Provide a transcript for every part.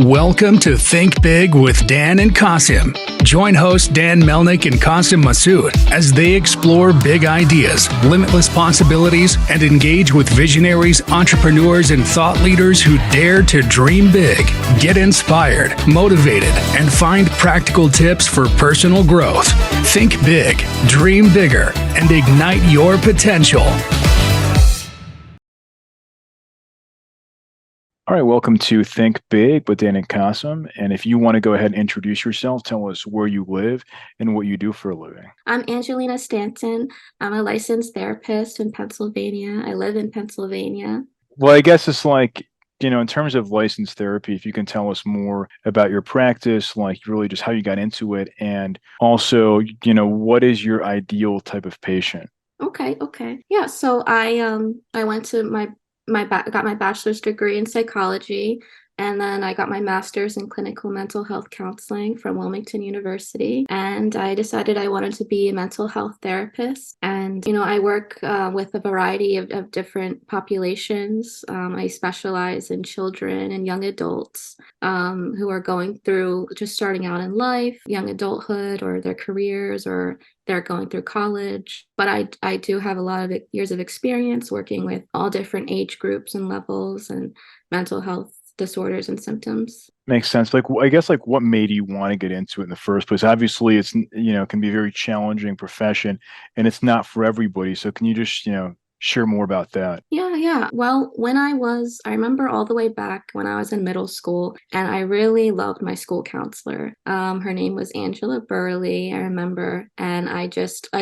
Welcome to Think Big with Dan and Qasim. Join hosts Dan Melnick and Qasim Masood as they explore big ideas, limitless possibilities, and engage with visionaries, entrepreneurs, and thought leaders who dare to dream big, get inspired, motivated, and find practical tips for personal growth. Think big, dream bigger, and ignite your potential. All right, welcome to Think Big with Dan and Qasim. And if you want to go ahead and introduce yourself, tell us where you live and what you do for a living. I'm Angelina Stanton. I'm a licensed therapist in Pennsylvania. I live in Pennsylvania. Well, I guess it's like, in terms of licensed therapy, if you can tell us more about your practice, like really just how you got into it, and also, what is your ideal type of patient? Okay. Yeah, so I went to got my bachelor's degree in psychology, and then I got my master's in clinical mental health counseling from Wilmington University. And I decided I wanted to be a mental health therapist. And, I work with a variety of different populations. I specialize in children and young adults who are going through just starting out in life, young adulthood, or their careers, or they're going through college. But I do have a lot of years of experience working with all different age groups and levels and mental health disorders and symptoms. Makes sense. Like, I guess, like, what made you want to get into it in the first place? Obviously, it's, can be a very challenging profession and it's not for everybody. So can you just, share more about that? Yeah. Well, I remember all the way back when I was in middle school, and I really loved my school counselor. Her name was Angela Burley, I remember, and I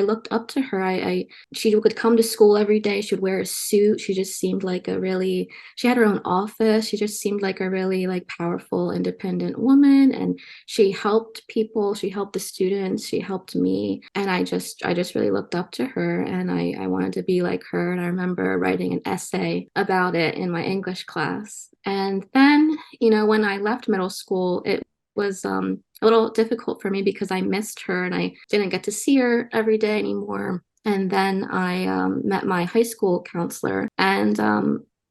looked up to her. She would come to school every day. She would wear a suit. She just seemed like she had her own office. She just seemed like a really powerful, independent woman, and she helped people. She helped the students. She helped me, and I just really looked up to her, and I wanted to be like her. And I remember writing an essay about it in my English class. And then, when I left middle school, it was a little difficult for me because I missed her and I didn't get to see her every day anymore. And then I met my high school counselor, and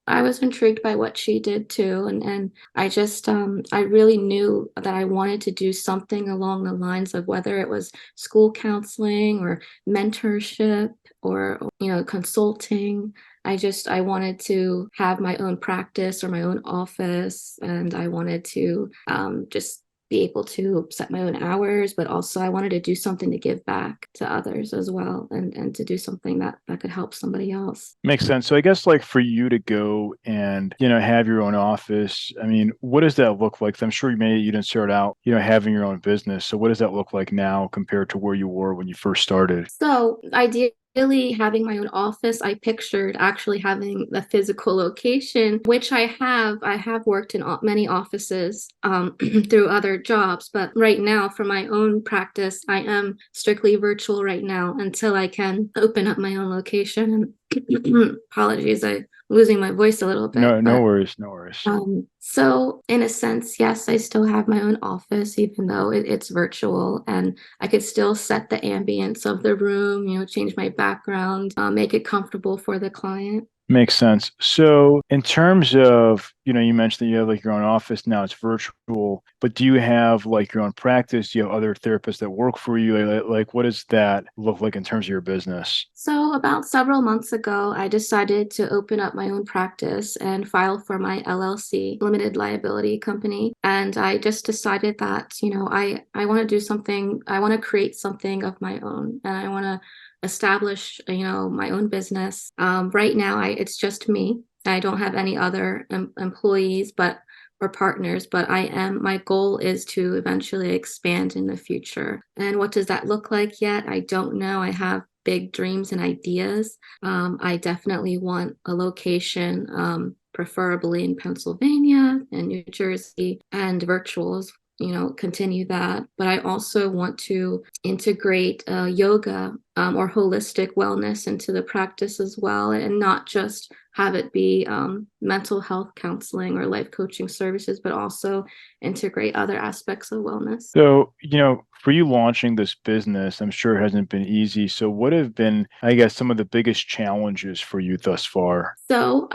I was intrigued by what she did too. And I really knew that I wanted to do something along the lines of whether it was school counseling or mentorship or consulting. I wanted to have my own practice or my own office, and I wanted to just be able to set my own hours, but also I wanted to do something to give back to others as well, and to do something that could help somebody else. Makes sense. So I guess, like, for you to go and, have your own office, I mean, what does that look like? I'm sure you didn't start out, having your own business. So what does that look like now compared to where you were when you first started? So ideally having my own office, I pictured actually having the physical location, which I have. I have worked in many offices through other jobs, but right now for my own practice, I am strictly virtual right now until I can open up my own location. And apologies, I'm losing my voice a little bit. No worries, no worries. So in a sense, yes, I still have my own office, even though it's virtual, and I could still set the ambience of the room, change my background, make it comfortable for the client. Makes sense. So in terms of, you mentioned that you have like your own office now, it's virtual, but do you have like your own practice? Do you have other therapists that work for you? Like, what does that look like in terms of your business? So about several months ago, I decided to open up my own practice and file for my LLC, limited liability company. And I just decided that, I want to do something, I want to create something of my own, and I want to establish, my own business. Right now, it's just me. I don't have any other employees, or partners, but my goal is to eventually expand in the future. And what does that look like yet? I don't know. I have big dreams and ideas. I definitely want a location, preferably in Pennsylvania and New Jersey, and virtuals, continue that. But I also want to integrate yoga or holistic wellness into the practice as well, and not just have it be mental health counseling or life coaching services, but also integrate other aspects of wellness. So, for you launching this business, I'm sure it hasn't been easy. So what have been, I guess, some of the biggest challenges for you thus far? So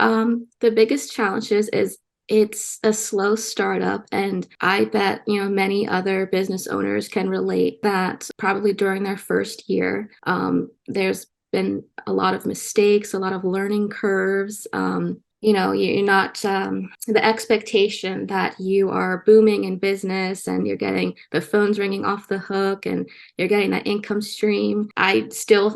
the biggest challenges is it's a slow startup, and I bet, many other business owners can relate that probably during their first year, there's been a lot of mistakes, a lot of learning curves. You're not the expectation that you are booming in business and you're getting the phones ringing off the hook and you're getting that income stream. I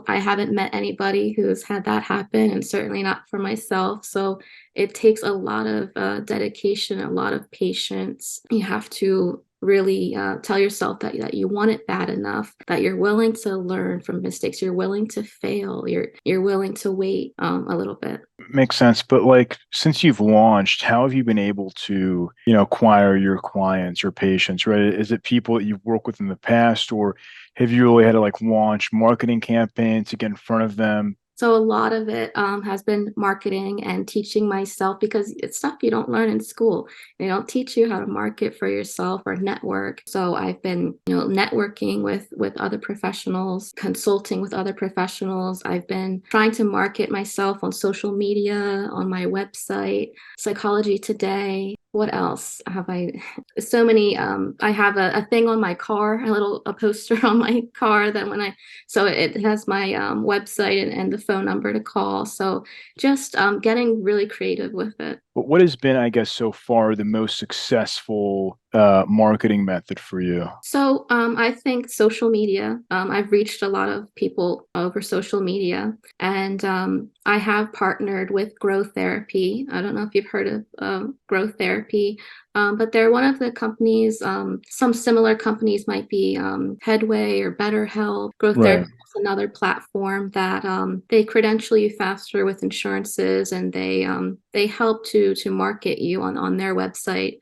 haven't met anybody who's had that happen, and certainly not for myself. So it takes a lot of dedication, a lot of patience. You have to really tell yourself that you want it bad enough, that you're willing to learn from mistakes, you're willing to fail, you're willing to wait a little bit. Makes sense. But like, since you've launched, how have you been able to, acquire your clients or patients, right? Is it people that you've worked with in the past, or have you really had to like launch marketing campaigns to get in front of them? So a lot of it has been marketing and teaching myself, because it's stuff you don't learn in school. They don't teach you how to market for yourself or network. So I've been, networking with other professionals, consulting with other professionals. I've been trying to market myself on social media, on my website, Psychology Today. What else have I? So many. I have a thing on my car, a poster on my car that so it has my website and the phone number to call. So just getting really creative with it. But what has been, I guess, so far the most successful marketing method for you? So I think social media. I've reached a lot of people over social media, and I have partnered with Growth Therapy. I don't know if you've heard of Growth Therapy, but they're one of the companies. Some similar companies might be Headway or BetterHelp. Growth Right. Therapy is another platform that they credential you faster with insurances, and they help to market you on their website.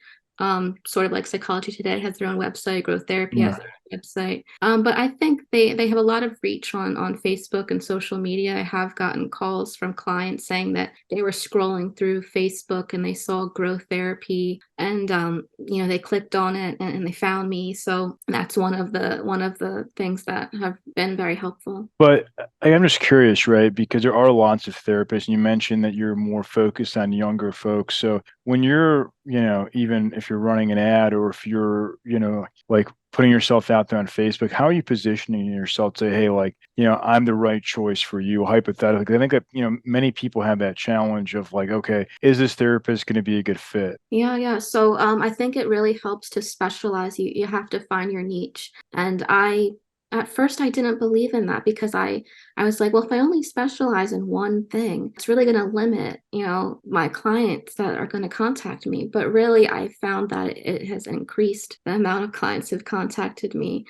Sort of like Psychology Today has their own website, Growth Therapy has Yeah. their own website. But I think they have a lot of reach on Facebook and social media. I have gotten calls from clients saying that they were scrolling through Facebook and they saw Growth Therapy, and they clicked on it and they found me. So that's one of the things that have been very helpful. But I'm just curious, right? Because there are lots of therapists, and you mentioned that you're more focused on younger folks. So when you're, even if you're running an ad, or if you're, like putting yourself out there on Facebook, how are you positioning yourself to say, hey, like, I'm the right choice for you, hypothetically? I think that, many people have that challenge of like, okay, is this therapist going to be a good fit? Yeah. So I think it really helps to specialize. You have to find your niche. And at first I didn't believe in that, because I was like, well, if I only specialize in one thing, it's really going to limit, my clients that are going to contact me. But really, I found that it has increased the amount of clients who've contacted me.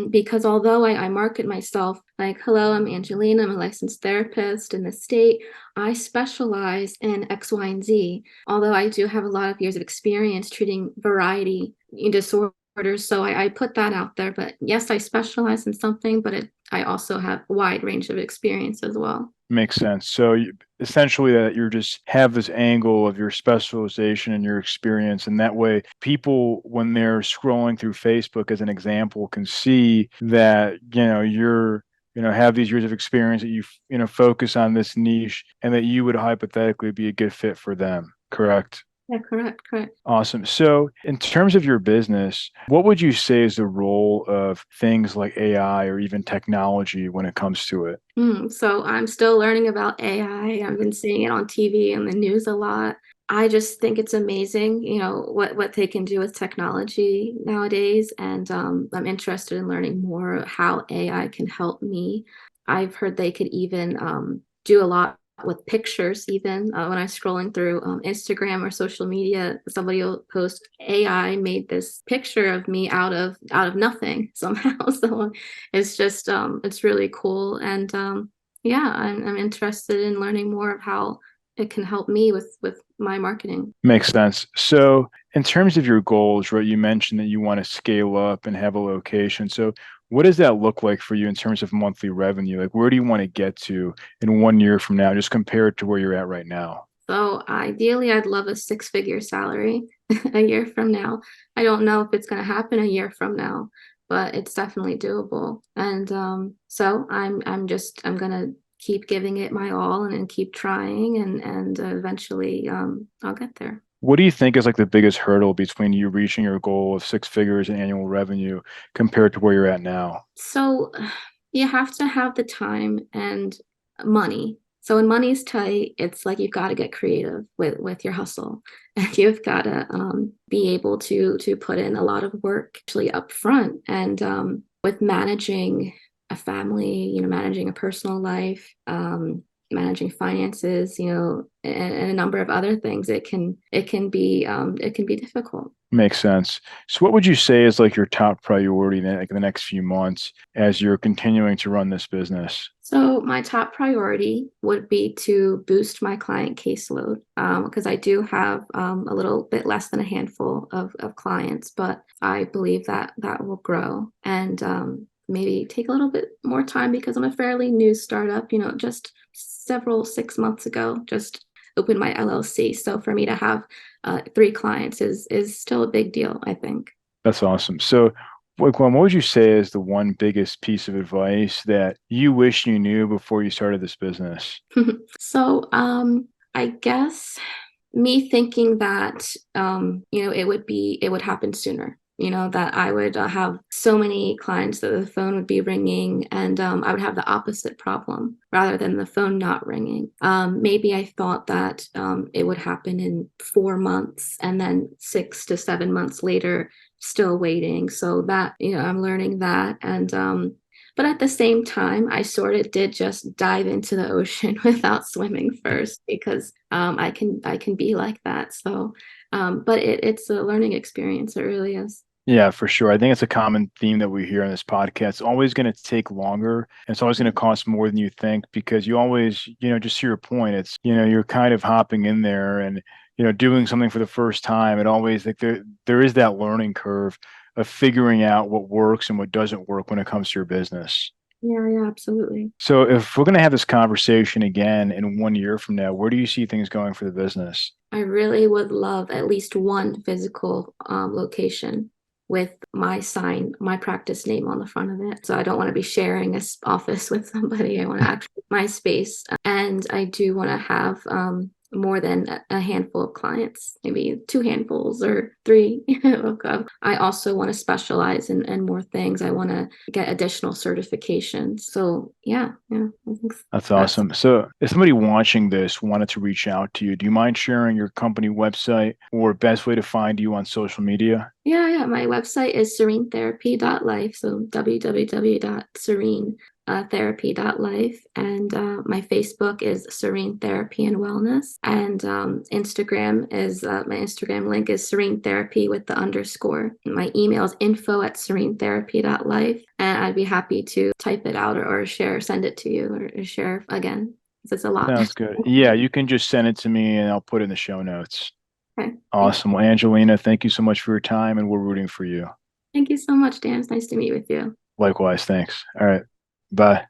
Because although I market myself like, hello, I'm Angelina, I'm a licensed therapist in the state, I specialize in X, Y, and Z. Although I do have a lot of years of experience treating variety disorders, so I put that out there. But yes, I specialize in something, but I also have a wide range of experience as well. Makes sense. So essentially, that you just have this angle of your specialization and your experience, and that way, people, when they're scrolling through Facebook, as an example, can see that you're have these years of experience, that you focus on this niche, and that you would hypothetically be a good fit for them. Correct? Yeah, correct. Awesome. So, in terms of your business, what would you say is the role of things like AI or even technology when it comes to it? So I'm still learning about AI. I've been seeing it on TV and the news a lot. I just think it's amazing, what they can do with technology nowadays, and I'm interested in learning more how AI can help me. I've heard they could even do a lot with pictures. Even when I'm scrolling through Instagram or social media, somebody will post, AI made this picture of me out of nothing somehow. So it's just it's really cool, and yeah, I'm interested in learning more of how it can help me with my marketing. Makes sense. So, in terms of your goals, right, you mentioned that you want to scale up and have a location. So, what does that look like for you in terms of monthly revenue? Like, where do you want to get to in 1 year from now, just compared to where you're at right now? So ideally, I'd love a six-figure salary a year from now. I don't know if it's going to happen a year from now, but it's definitely doable. And so I'm gonna keep giving it my all, and keep trying, and eventually I'll get there. What do you think is like the biggest hurdle between you reaching your goal of 6 figures in annual revenue compared to where you're at now? So you have to have the time and money. So when money's tight, it's like you've got to get creative with your hustle, and you've got to be able to put in a lot of work actually up front. And with managing a family, managing a personal life, managing finances, and a number of other things, it can be difficult. Makes sense. So what would you say is like your top priority in like the next few months as you're continuing to run this business? So my top priority would be to boost my client caseload, because I do have a little bit less than a handful of clients, but I believe that that will grow, and maybe take a little bit more time because I'm a fairly new startup, just 6 months ago, just opened my LLC. So for me to have 3 clients is still a big deal, I think. That's awesome. So, like, what would you say is the one biggest piece of advice that you wish you knew before you started this business? So I guess me thinking that it would happen sooner. That I would have so many clients that the phone would be ringing, and I would have the opposite problem rather than the phone not ringing. Maybe I thought that it would happen in 4 months, and then 6 to 7 months later, still waiting. So that, I'm learning that. And but at the same time, I sort of did just dive into the ocean without swimming first, because I can be like that. So, but it's a learning experience. It really is. Yeah, for sure. I think it's a common theme that we hear on this podcast. It's always going to take longer and it's always going to cost more than you think because you always, just to your point, it's, you're kind of hopping in there and, doing something for the first time. It always like there is that learning curve of figuring out what works and what doesn't work when it comes to your business. Yeah, yeah, absolutely. So if we're going to have this conversation again in 1 year from now, where do you see things going for the business? I really would love at least one physical location with my sign, my practice name on the front of it. So I don't want to be sharing a office with somebody. I want to actually my space, and I do want to have more than a handful of clients, maybe 2 handfuls or 3. I also want to specialize in more things. I want to get additional certifications. So yeah, I think That's awesome. So if somebody watching this wanted to reach out to you, do you mind sharing your company website or best way to find you on social media? Yeah. My website is serenetherapy.life. So www.serenetherapy.life. And my Facebook is Serene Therapy and Wellness. And Instagram is my Instagram link is Serene Therapy with the underscore. My email is info@serenetherapy.life. And I'd be happy to type it out or send it to you or share again. It's a lot. Sounds good. Yeah, you can just send it to me and I'll put it in the show notes. Okay. Awesome. Well, Angelina, thank you so much for your time and we're rooting for you. Thank you so much, Dan. It's nice to meet with you. Likewise. Thanks. All right. Bye.